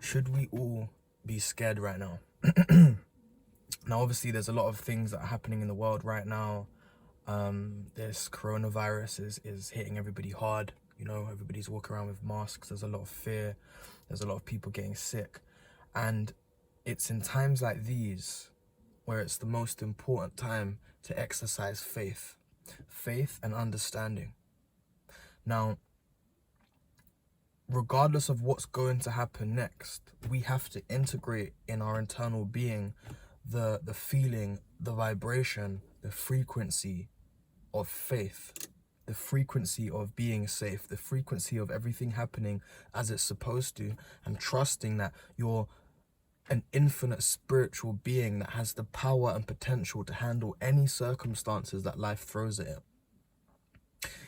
should we all be scared right now? Now, obviously, there's a lot of things that are happening in the world right now. This coronavirus is hitting everybody hard. You know, everybody's walking around with masks. There's a lot of fear. There's a lot of people getting sick. And it's in times like these where it's the most important time to exercise faith and understanding. Now, regardless of what's going to happen next, we have to integrate in our internal being the feeling, the vibration, the frequency of faith, the frequency of being safe, the frequency of everything happening as it's supposed to, and trusting that you're an infinite spiritual being that has the power and potential to handle any circumstances that life throws at it.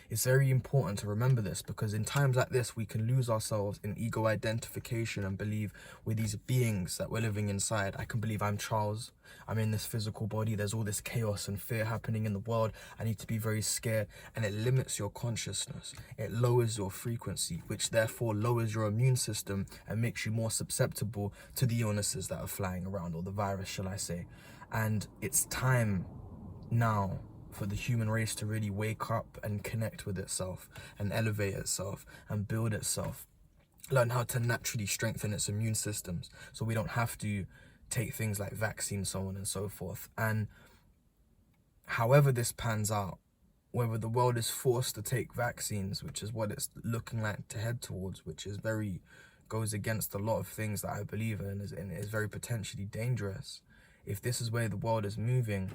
It's very important to remember this, because in times like this, we can lose ourselves in ego identification and believe we're these beings that we're living inside. I can believe I'm Charles. I'm in this physical body. There's all this chaos and fear happening in the world. I need to be very scared. And it limits your consciousness. It lowers your frequency, which therefore lowers your immune system and makes you more susceptible to the illnesses that are flying around, or the virus, shall I say. And it's time now for the human race to really wake up and connect with itself and elevate itself and build itself, learn how to naturally strengthen its immune systems so we don't have to take things like vaccines, so on and so forth. And however this pans out, whether the world is forced to take vaccines, which is what it's looking like to head towards, which is goes against a lot of things that I believe in, and is very potentially dangerous. If this is where the world is moving,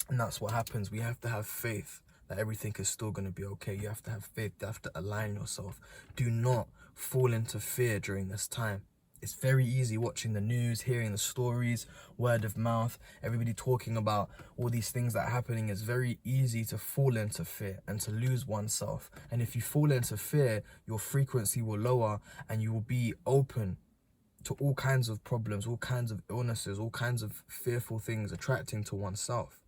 and that's what happens, we have to have faith that everything is still going to be okay. You have to have faith. You have to align yourself. Do not fall into fear during this time. It's very easy watching the news, hearing the stories, word of mouth, everybody talking about all these things that are happening. It's very easy to fall into fear and to lose oneself. And if you fall into fear, your frequency will lower and you will be open to all kinds of problems, all kinds of illnesses, all kinds of fearful things attracting to oneself.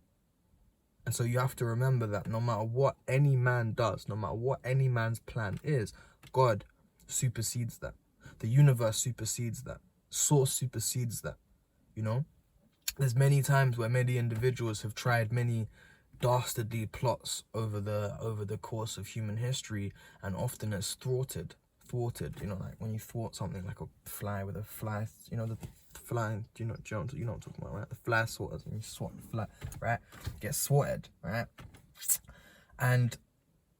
And so you have to remember that no matter what any man does, no matter what any man's plan is, God supersedes that. The universe supersedes that. Source supersedes that. You know? There's many times where many individuals have tried many dastardly plots over the course of human history, and often it's thwarted. You know, like when you thwart something like a fly with a fly, you know, the fly, you know what I'm talking about, right? The fly swatters, when you swat the fly, right? Get swatted, right? And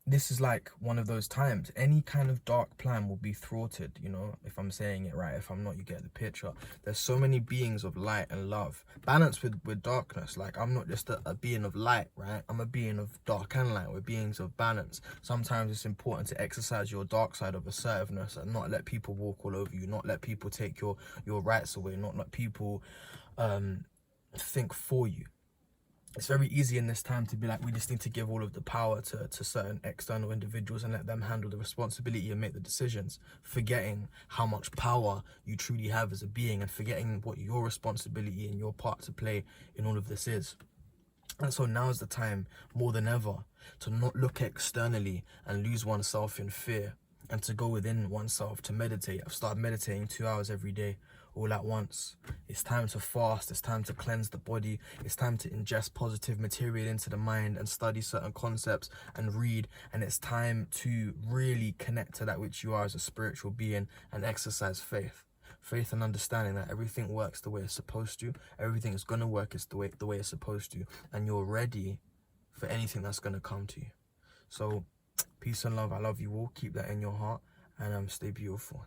this is like one of those times. Any kind of dark plan will be thwarted, you know, if I'm saying it right. If I'm not, you get the picture. There's so many beings of light and love. Balance with darkness. Like, I'm not just a being of light, right? I'm a being of dark and light. We're beings of balance. Sometimes it's important to exercise your dark side of assertiveness and not let people walk all over you, not let people take your rights away, not let people think for you. It's very easy in this time to be like, we just need to give all of the power to certain external individuals and let them handle the responsibility and make the decisions, forgetting how much power you truly have as a being, and forgetting what your responsibility and your part to play in all of this is. And so now is the time, more than ever, to not look externally and lose oneself in fear, and to go within oneself, to meditate. I've started meditating 2 hours every day, all at once. It's time to fast. It's time to cleanse the body. It's time to ingest positive material into the mind and study certain concepts and read. And it's time to really connect to that which you are as a spiritual being and exercise faith. Faith and understanding that everything works the way it's supposed to. Everything is going to work the way it's supposed to. And you're ready for anything that's going to come to you. So, peace and love. I love you all. Keep that in your heart, and stay beautiful.